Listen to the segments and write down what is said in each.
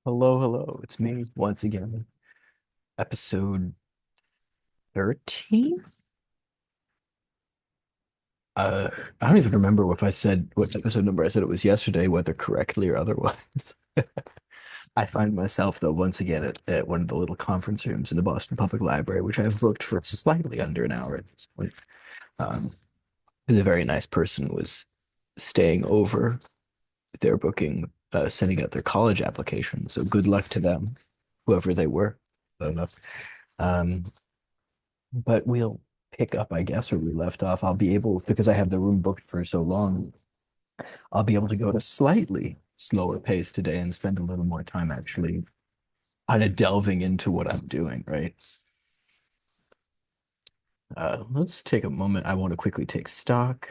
Hello, hello. It's me once again. Episode 13? Uh, I don't even remember if I said what episode number I said it was yesterday, whether correctly or otherwise. I find myself, though, once again at one of the little conference rooms in the Boston Public Library, which I've booked for slightly under an hour at this point. Um, and a very nice person was staying over their booking, sending out their college application. So good luck to them, whoever they were. I don't know. Um, But we'll pick up, I guess, where we left off. I'll be able, because I have the room booked for so long, I'll be able to go at a slightly slower pace today and spend a little more time actually kind of delving into what I'm doing, right? Let's take a moment. I want to quickly take stock.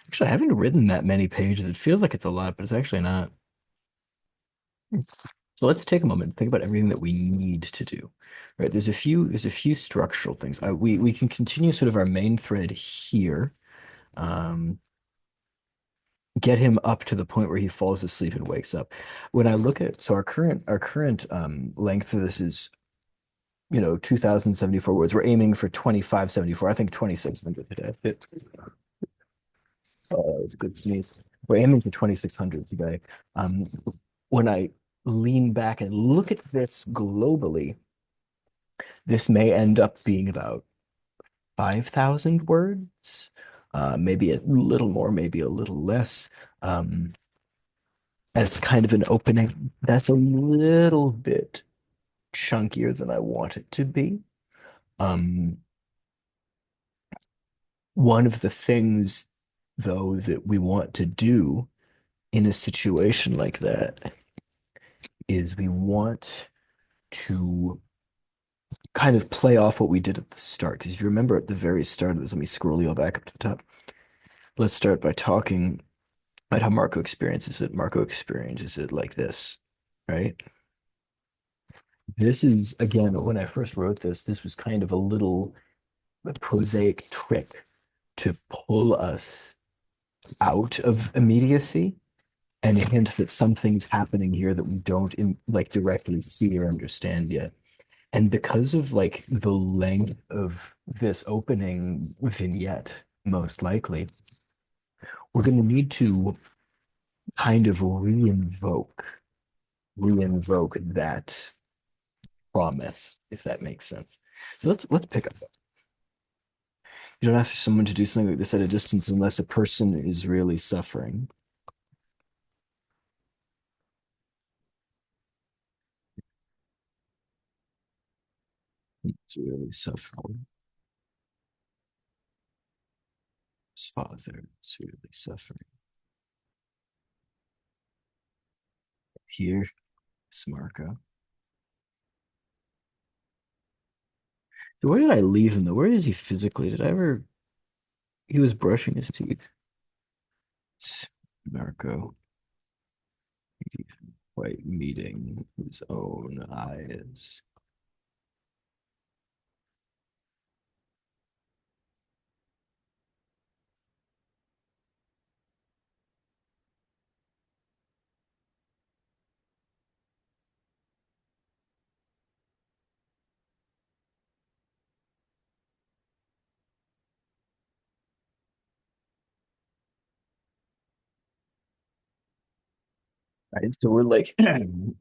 Actually, I haven't written that many pages. It feels like it's a lot, but it's actually not. So let's take a moment and think about everything that we need to do. Right? There's a few structural things. We can continue sort of our main thread here. Um, get him up to the point where he falls asleep and wakes up. When I look at our current length of this is 2074 words. We're aiming for 2574. I think 2600 today. It's a good sneeze. We're aiming for 2600 today. Um, when I lean back and look at this globally, this may end up being about 5,000 words, maybe a little more, maybe a little less. Um, as kind of an opening. That's a little bit chunkier than I want it to be. Um, one of the things, though, that we want to do in a situation like that is we want to kind of play off what we did at the start. Because if you remember at the very start of this, let me scroll you back up to the top. Let's start by talking about how Marco experiences it. Marco experiences it like this, right? This is, again, when I first wrote this, this was kind of a little prosaic trick to pull us out of immediacy and a hint that something's happening here that we don't like directly see or understand yet. And because of like the length of this opening vignette, most likely, we're going to need to kind of reinvoke that promise, if that makes sense. So let's pick up. You don't ask someone to do something like this at a distance unless a person is really suffering. It's really suffering. His father is really suffering. Here is Marco. Where did I leave him though? Where is he physically? Did I ever? He was brushing his teeth. Marco, quite meeting his own eyes. Right, so we're like, so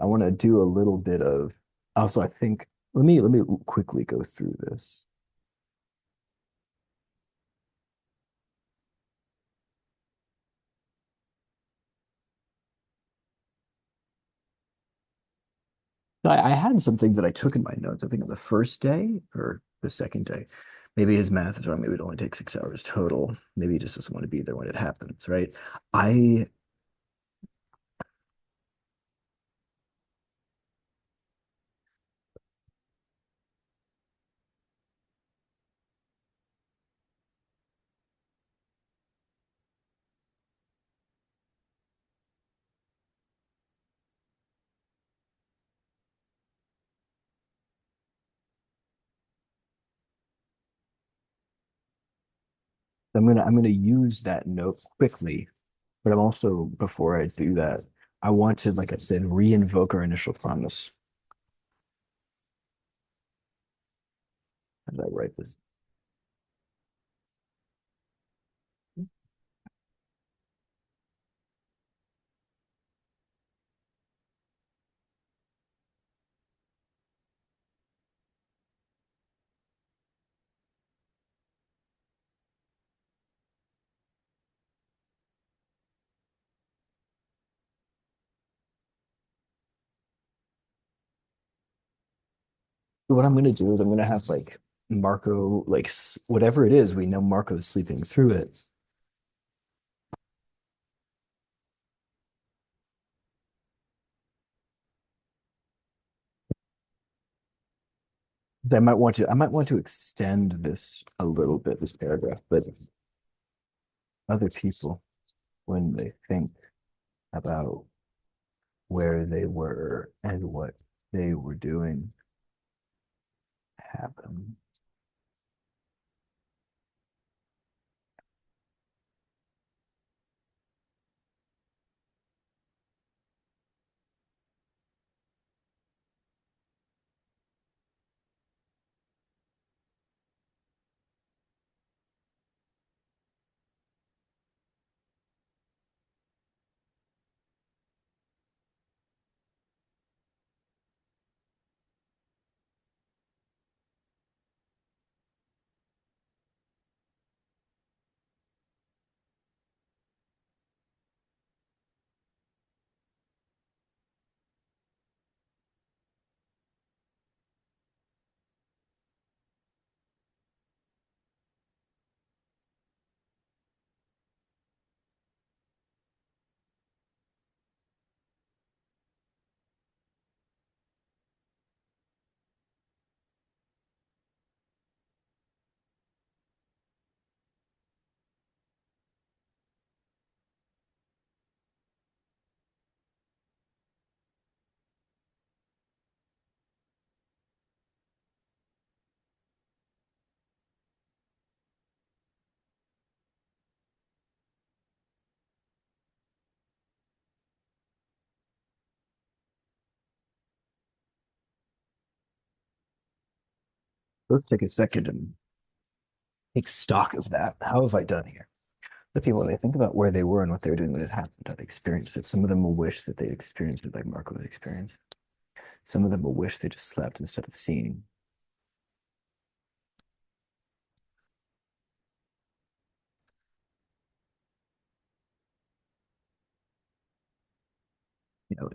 I want to do a little bit of. Also, I think let me quickly go through this. I had something that I took in my notes. I think on the first day or the second day. Maybe his math is wrong. Maybe it only takes 6 hours total. Maybe he just doesn't want to be there when it happens, right? I I'm gonna use that note quickly, but I'm also before I do that, I want to, like I said, re-invoke our initial promise. How did I write this? So what I'm gonna do is I'm gonna have like Marco, like whatever it is, we know Marco's sleeping through it. I might want to extend this a little bit, this paragraph, but other people, when they think about where they were and what they were doing, happen. Let's take a second and take stock of that. How have I done here? The people, when they think about where they were and what they were doing when it happened, how they experienced it. Some of them will wish that they'd experienced it like Marco's experience. Some of them will wish they just slept instead of seeing.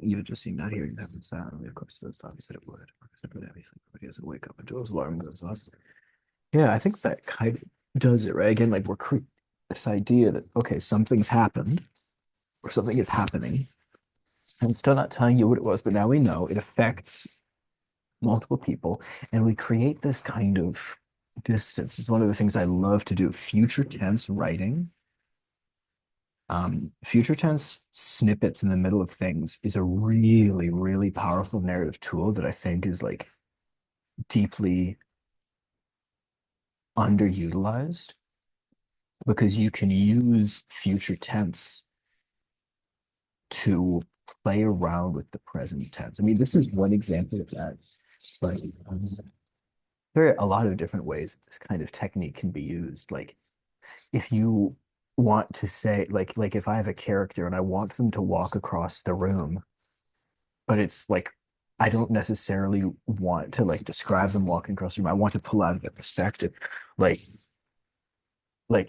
Even just seeing, not hearing, having sound. I mean, of course, that's obvious that it would. But obviously, everybody has to wake up until his alarm goes off. Yeah, I think that kind of does it, right? Again, like we're creating this idea that, okay, something's happened or something is happening. I'm still not telling you what it was, but now we know it affects multiple people, and we create this kind of distance. It's one of the things I love to do. Future tense writing, future tense snippets in the middle of things is a really, really powerful narrative tool that I think is like deeply underutilized because you can use future tense to play around with the present tense. I mean, this is one example of that, but there are a lot of different ways that this kind of technique can be used. Like if you want to say, like if I have a character and I want them to walk across the room, but it's like I don't necessarily want to like describe them walking across the room. I want to pull out of their perspective. Like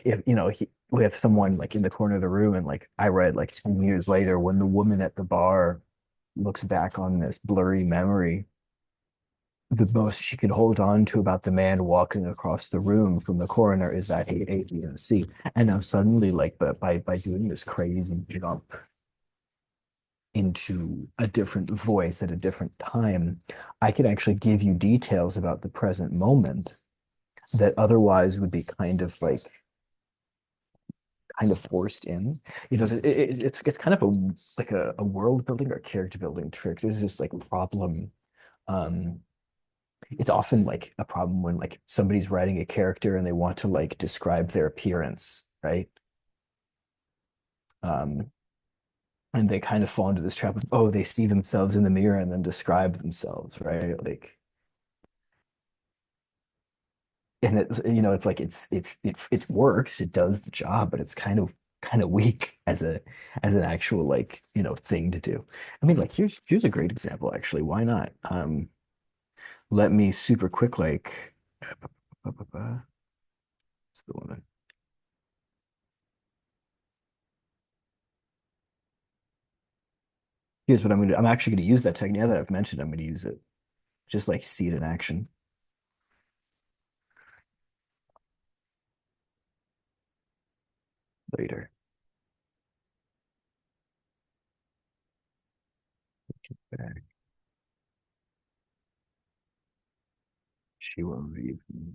if we have someone like in the corner of the room and like I read like 10 years later when the woman at the bar looks back on this blurry memory, the most she can hold on to about the man walking across the room from the coroner is that AAC. And now suddenly, like, but by doing this crazy jump into a different voice at a different time, I can actually give you details about the present moment that otherwise would be kind of forced in. It's kind of like a world building or character building trick. There's this like problem. Um, it's often like a problem when like somebody's writing a character and they want to like describe their appearance, right? Um, and they kind of fall into this trap of, oh, they see themselves in the mirror and then describe themselves, right? Like, and it's it's like it works, it does the job, but it's kind of weak as an actual like thing to do. I mean, like here's a great example actually. Why not? Let me super quick like it's the woman. Here's what I'm gonna do. I'm actually gonna use that technique. Now that I've mentioned, I'm gonna use it. Just like see it in action later. She will leave me.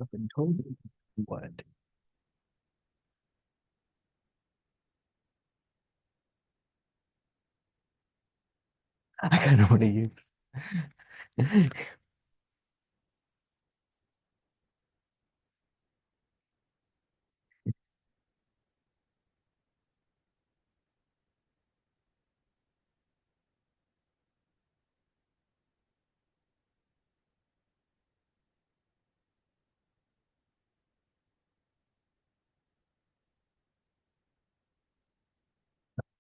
I've been told what? I kind of want to use.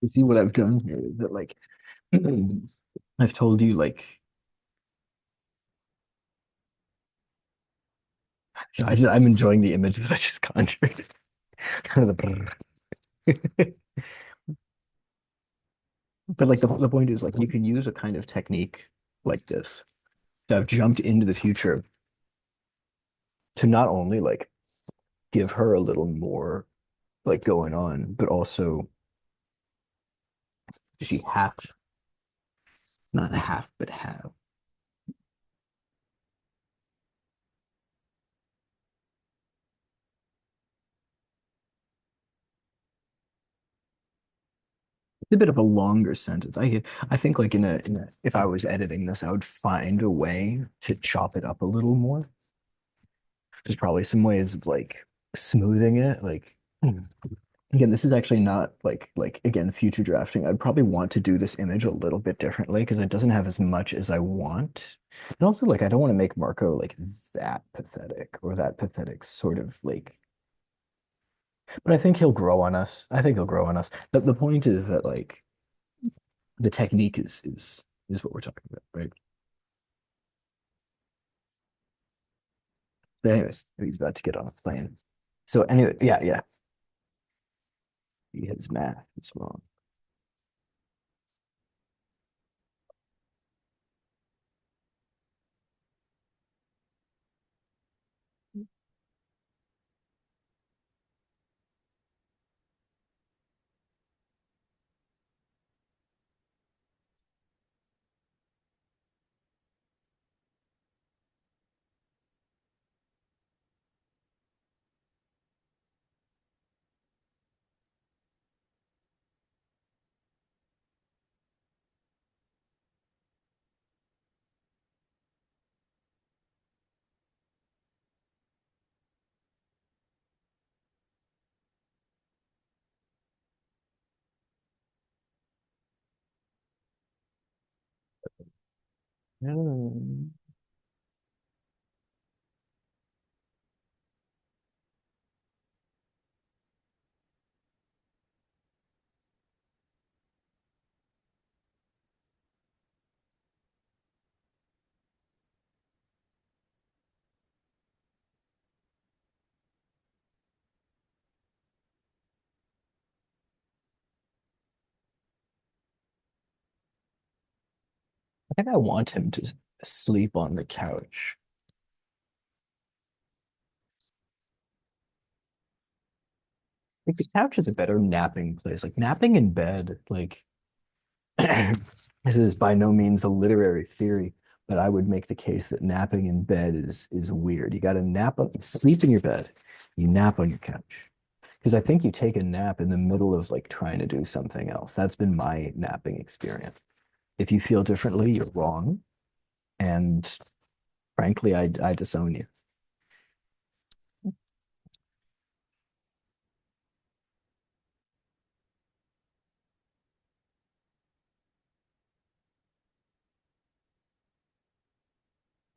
You see what I've done here is that like I've told you like so I'm enjoying the image that I just conjured. Kind of the brrr. But like the point is like you can use a kind of technique like this to have jumped into the future to not only like give her a little more like going on, but also she half, not half, but half. It's a bit of a longer sentence. I think like in a if I was editing this, I would find a way to chop it up a little more. There's probably some ways of like smoothing it. Like again, this is actually not like again future drafting. I'd probably want to do this image a little bit differently because it doesn't have as much as I want. And also like I don't want to make Marco like that pathetic or that pathetic sort of like but I think he'll grow on us. I think he'll grow on us. But the point is that like the technique is what we're talking about, right? But anyways, he's about to get on a plane. So anyway, yeah, yeah. His math is wrong. Hmm. I think I want him to sleep on the couch. Like the couch is a better napping place. Like napping in bed, like this is by no means a literary theory, but I would make the case that napping in bed is weird. You got to sleep in your bed, you nap on your couch. Because I think you take a nap in the middle of like trying to do something else. That's been my napping experience. If you feel differently, you're wrong. And frankly, I disown you.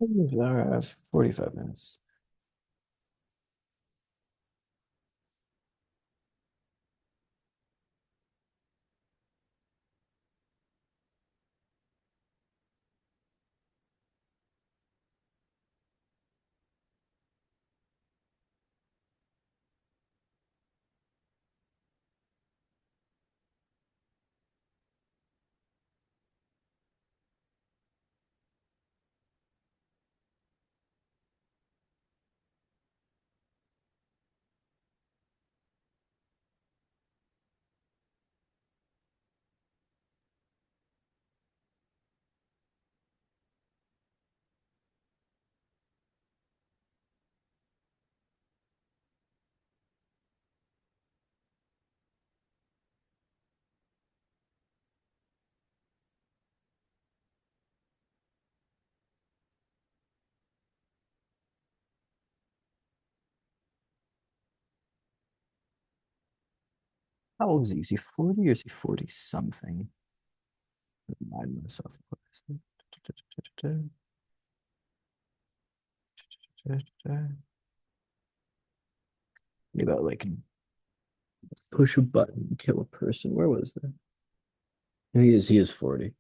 All right, 45 minutes. How old is he? Is he 40 or is he 40 something? Remind myself. Maybe about like push a button, kill a person. Where was that? He is 40.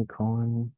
Cohen.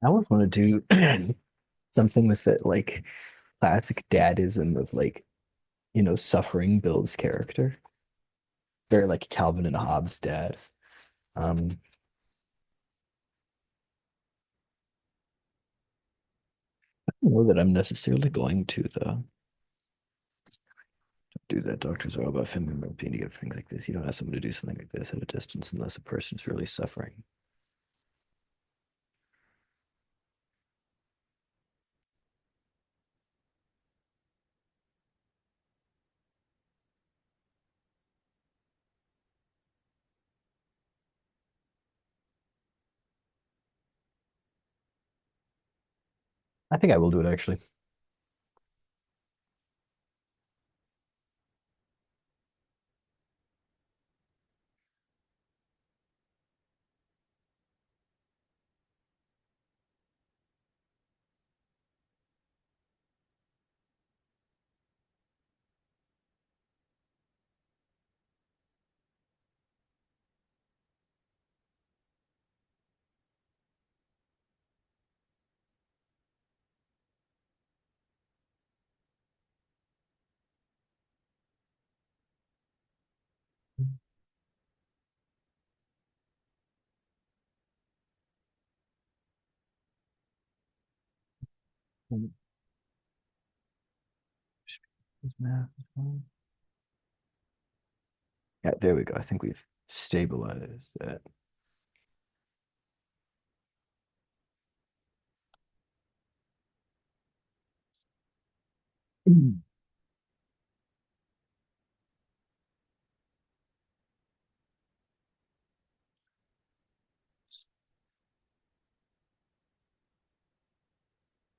I would want to do something with it, like classic dadism of like, suffering builds character. Very like Calvin and Hobbes dad. Um, I don't know that I'm necessarily going to though. Do that. Doctors are all about family member being together, things like this. You don't ask someone to do something like this at a distance unless a person's really suffering. I think I will do it actually. Yeah, there we go. I think we've stabilized that.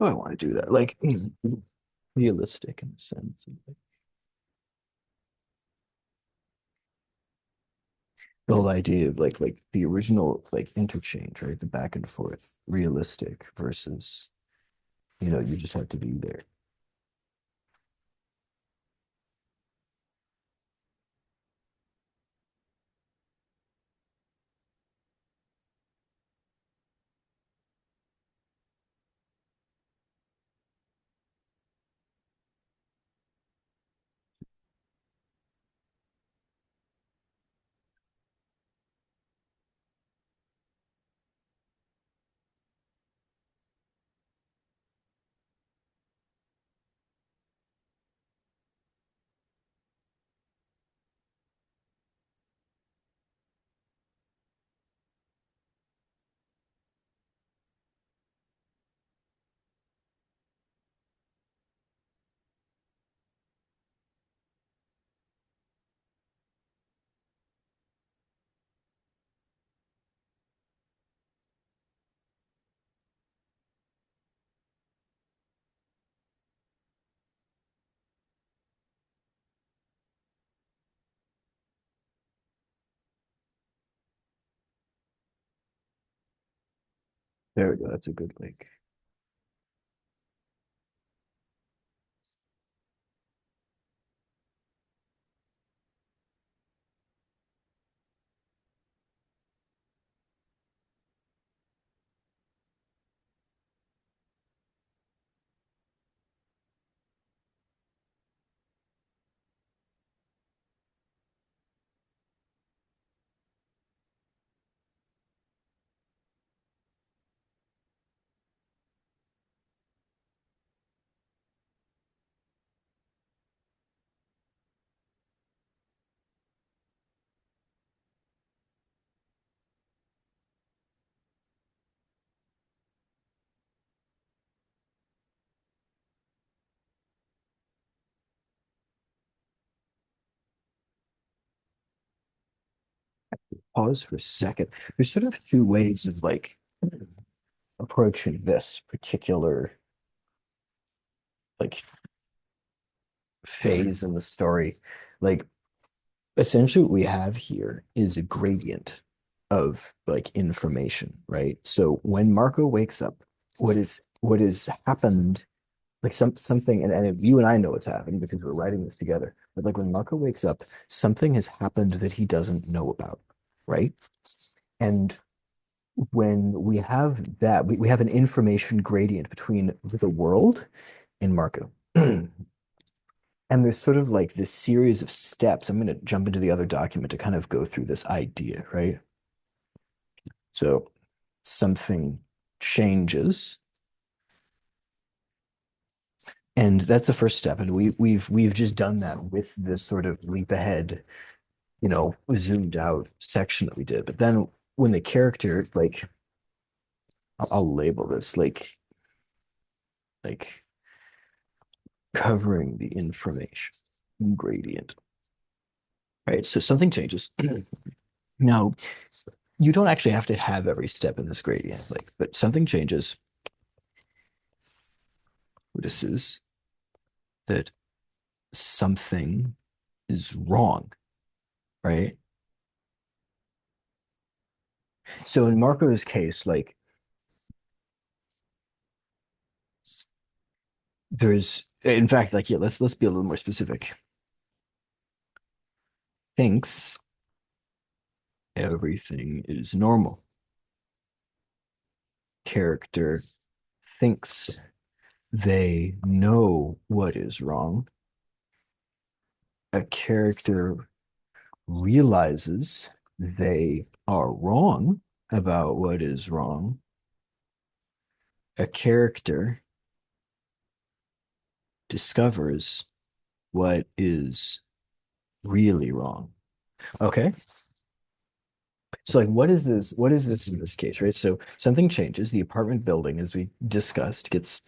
Oh, I want to do that. Like realistic in the sense of like, the whole idea of like the original like interchange, right? The back and forth, realistic versus, you just have to be there. There we go. That's a good like pause for a second. There's sort of two ways of like approaching this particular like phase in the story. Like essentially what we have here is a gradient of like information, right? So when Marco wakes up, what is happened, like something, and you and I know what's happened because we're writing this together. But like when Marco wakes up, something has happened that he doesn't know about, right? And when we have that, we have an information gradient between the world and Marco. And there's sort of like this series of steps. I'm going to jump into the other document to kind of go through this idea, right? So something changes, and that's the first step. And we've just done that with this sort of leap ahead, zoomed out section that we did. But then when the character, like, I'll label this like covering the information gradient, right? So something changes. Now, you don't actually have to have every step in this gradient, like, but something changes. notices that something is wrong, right? So in Marco's case, like there's in fact, like yeah, let's be a little more specific. Thinks everything is normal. Character thinks they know what is wrong. A character realizes they are wrong about what is wrong. A character discovers what is really wrong. Okay. So like what is this in this case, right? So something changes. The apartment building, as we discussed, gets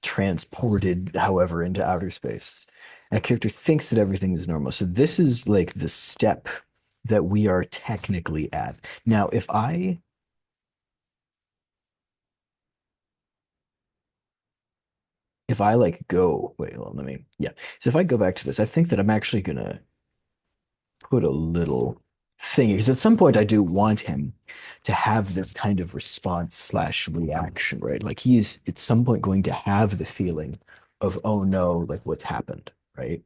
transported, however, into outer space. And a character thinks that everything is normal. So this is like the step that we are technically at. Now, if I like go, wait, hold on, let me, yeah. So if I go back to this, I think that I'm actually gonna put a little thing because at some point I do want him to have this kind of response slash reaction, right? Like he's at some point going to have the feeling of, oh no, like what's happened, right?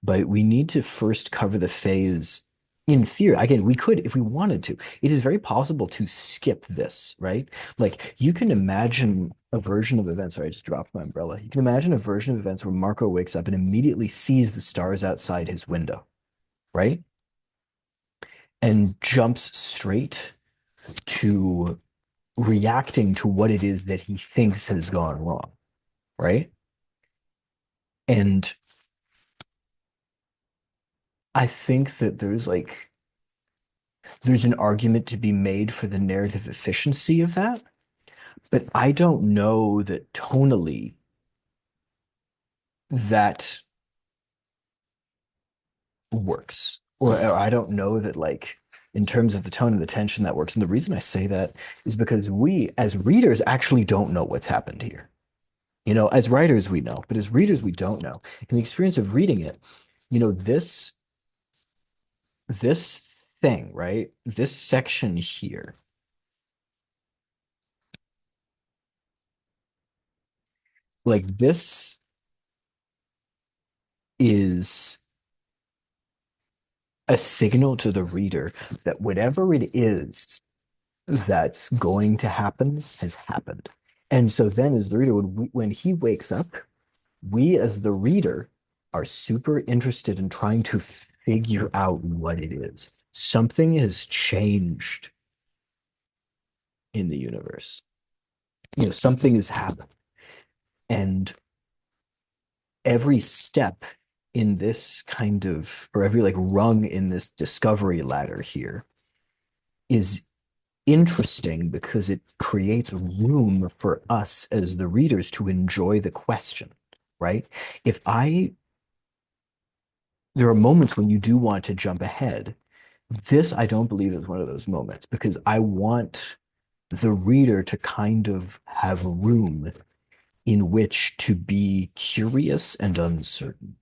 But we need to first cover the phase in theory. Again, we could if we wanted to. It is very possible to skip this, right? Like you can imagine a version of events. Sorry, I just dropped my umbrella. You can imagine a version of events where Marco wakes up and immediately sees the stars outside his window, right? And jumps straight to reacting to what it is that he thinks has gone wrong, right? And I think that there's an argument to be made for the narrative efficiency of that, but I don't know that tonally that works. Or I don't know that like in terms of the tone and the tension that works. And the reason I say that is because we as readers actually don't know what's happened here. You know, as writers we know, but as readers we don't know. In the experience of reading it, you know, this thing, right? This section here, like this is a signal to the reader that whatever it is that's going to happen has happened. And so then as the reader, when he wakes up, we as the reader are super interested in trying to figure out what it is. Something has changed in the universe. You know, something has happened. And every step in this kind of, or every like rung in this discovery ladder here is interesting because it creates room for us as the readers to enjoy the question, right? If I, there are moments when you do want to jump ahead. This, I don't believe, is one of those moments because I want the reader to kind of have room in which to be curious and uncertain.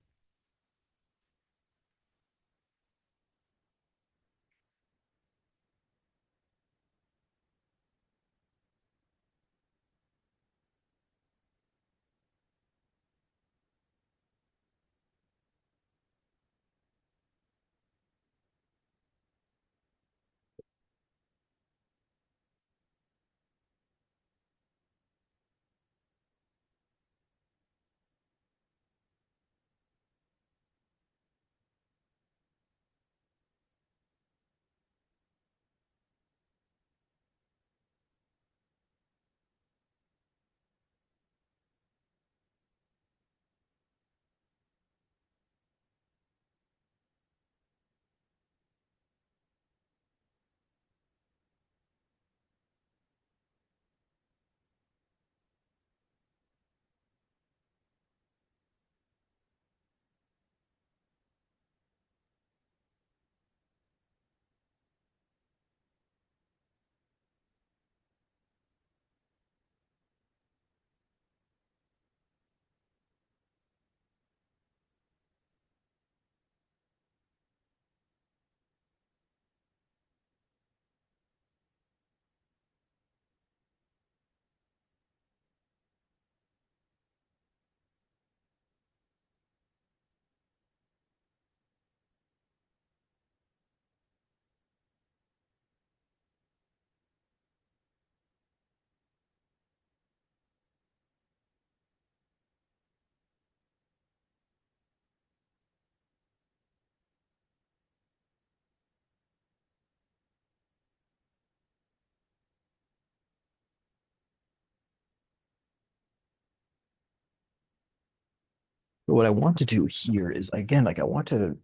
But what I want to do here is again, like I want to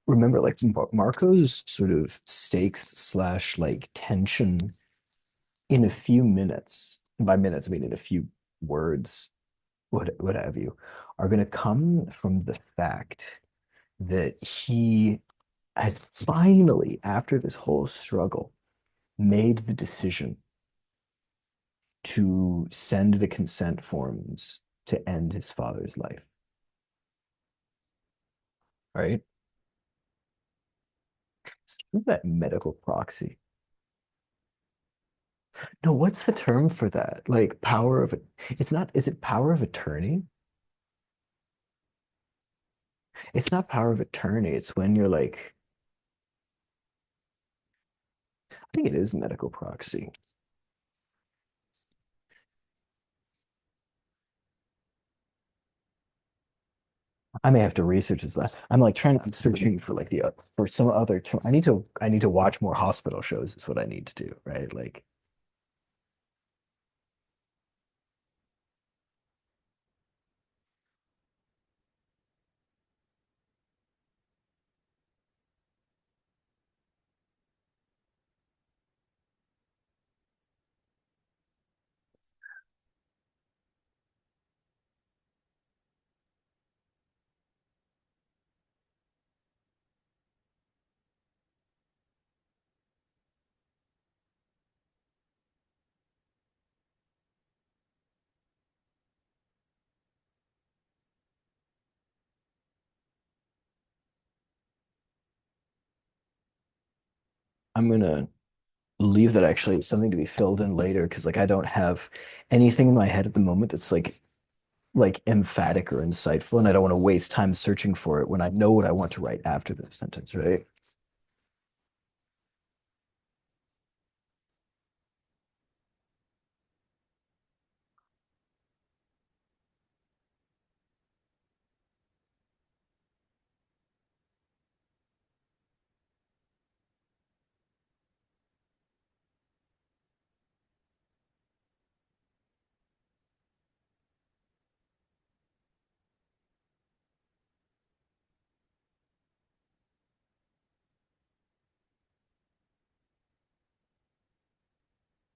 remember like Marco's sort of stakes slash like tension in a few minutes. And by minutes, I mean in a few words, what have you, are going to come from the fact that he has finally, after this whole struggle, made the decision to send the consent forms to end his father's life, right? Isn't that medical proxy? No, what's the term for that? Like power of, it's not, is it power of attorney? It's not power of attorney. It's when you're like, I think it is medical proxy. I may have to research this. I'm like trying, I'm searching for like the, for some other term. I need to watch more hospital shows is what I need to do, right? Like, I'm gonna leave that actually as something to be filled in later because like I don't have anything in my head at the moment that's like emphatic or insightful, and I don't want to waste time searching for it when I know what I want to write after the sentence, right?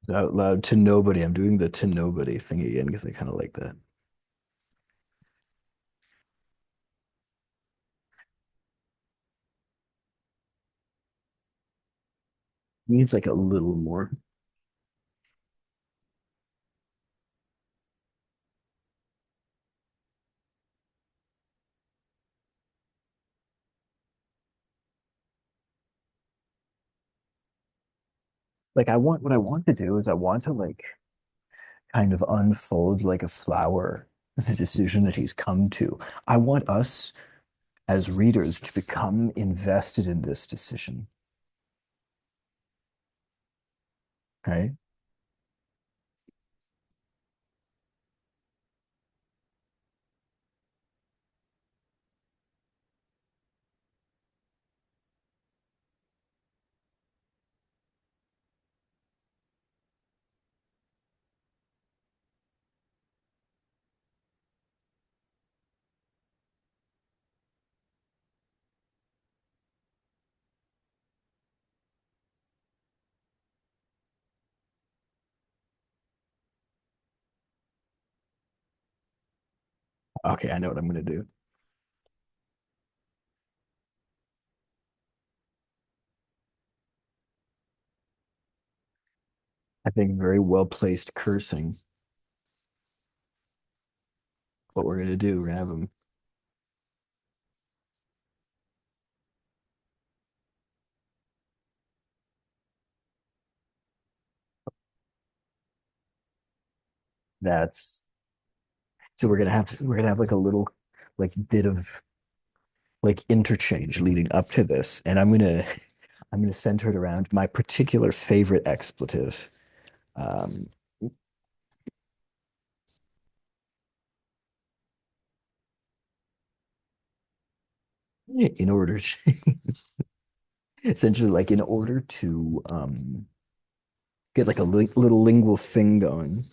So out loud to nobody. I'm doing the to nobody thing again because I kind of like that. Needs like a little more. Like I want what I want to do is I want to like kind of unfold like a flower the decision that he's come to. I want us as readers to become invested in this decision, right? Okay, I know what I'm gonna do. I think very well placed cursing. What we're gonna do, we're gonna have him. That's so we're gonna have like a little like bit of like interchange leading up to this, and I'm gonna center it around my particular favorite expletive. Um, in order to essentially like in order to get like a li little lingual thing going.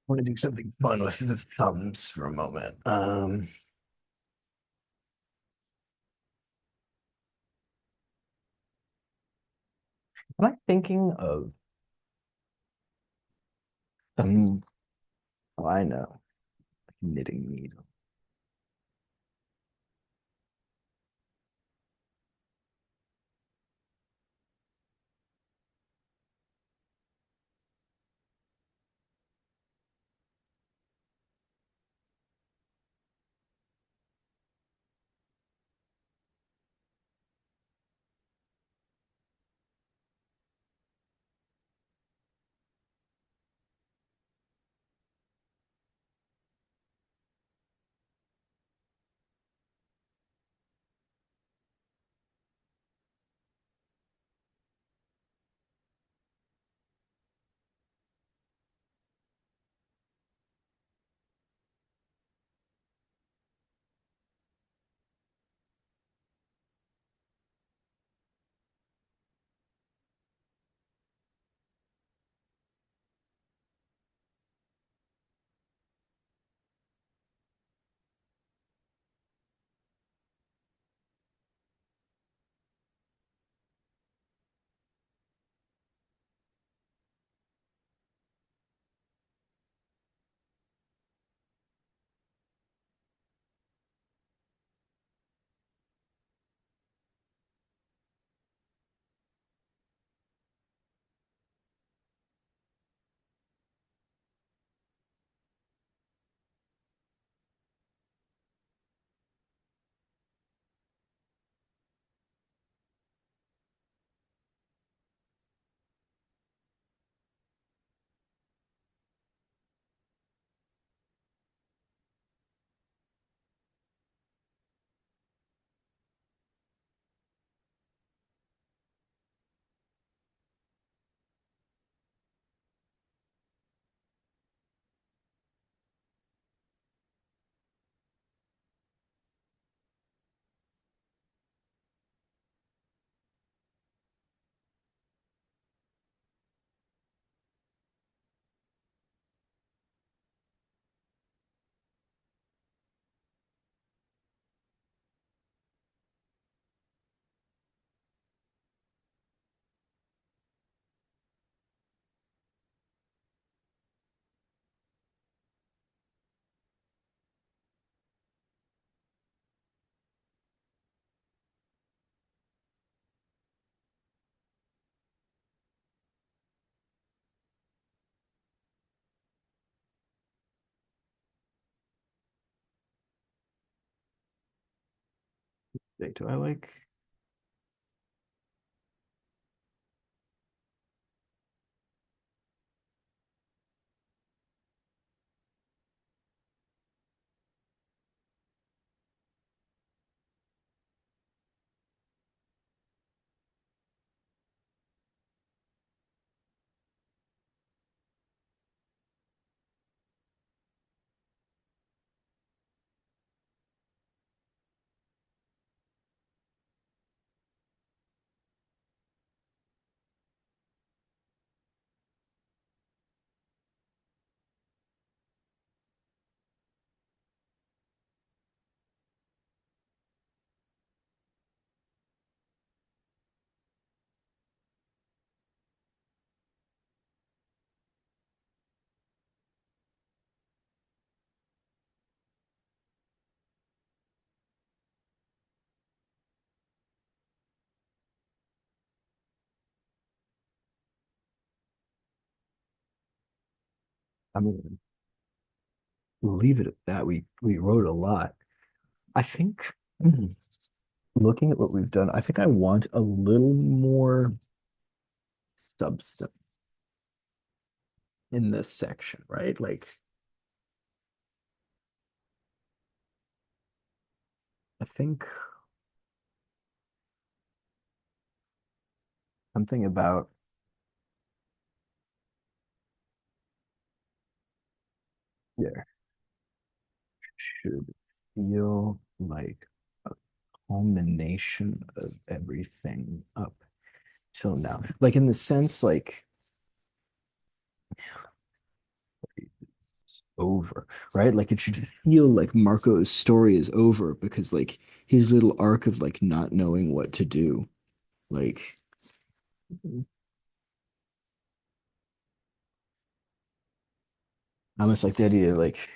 Want to do something fun with the thumbs for a moment. Am I thinking of some? Oh, I know, knitting needle. Do I like? I'm gonna leave it at that. We wrote a lot. I think looking at what we've done, I think I want a little more substance in this section, right? Like I think something about there should feel like a culmination of everything up till now. Like in the sense like it's over, right? Like it should feel like Marco's story is over because like his little arc of like not knowing what to do, like almost like the idea of like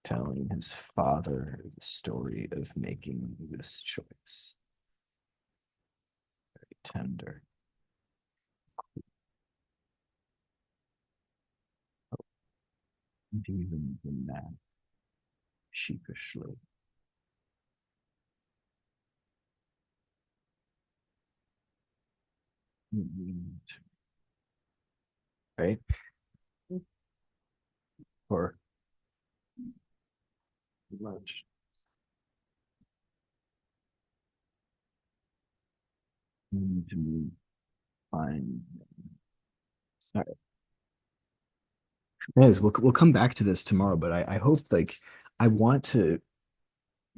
telling his father the story of making this choice. Very tender. And even the man sheepishly. Right? Or much. Need to find. All right. Anyways, we'll come back to this tomorrow, but I hope like I want to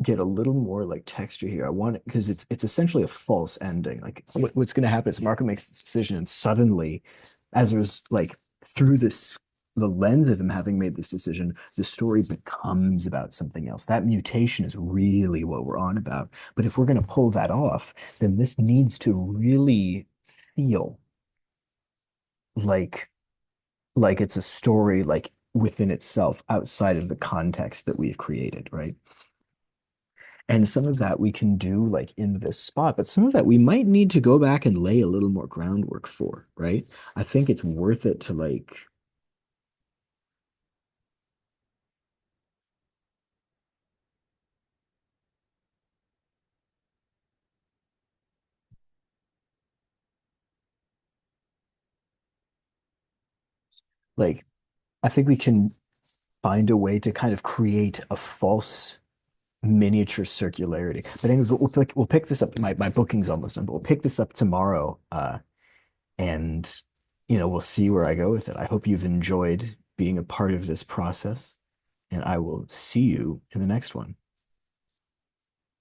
get a little more like texture here. I want it because it's essentially a false ending. Like what's going to happen is Marco makes this decision, and suddenly, as there's like through this the lens of him having made this decision, the story becomes about something else. That mutation is really what we're on about. But if we're going to pull that off, then this needs to really feel like like it's a story like within itself outside of the context that we've created, right? And some of that we can do like in this spot, but some of that we might need to go back and lay a little more groundwork for, right? I think it's worth it to like I think we can find a way to kind of create a false miniature circularity. But anyways, we'll pick this up. My booking's almost done, but we'll pick this up tomorrow. And we'll see where I go with it. I hope you've enjoyed being a part of this process, and I will see you in the next one.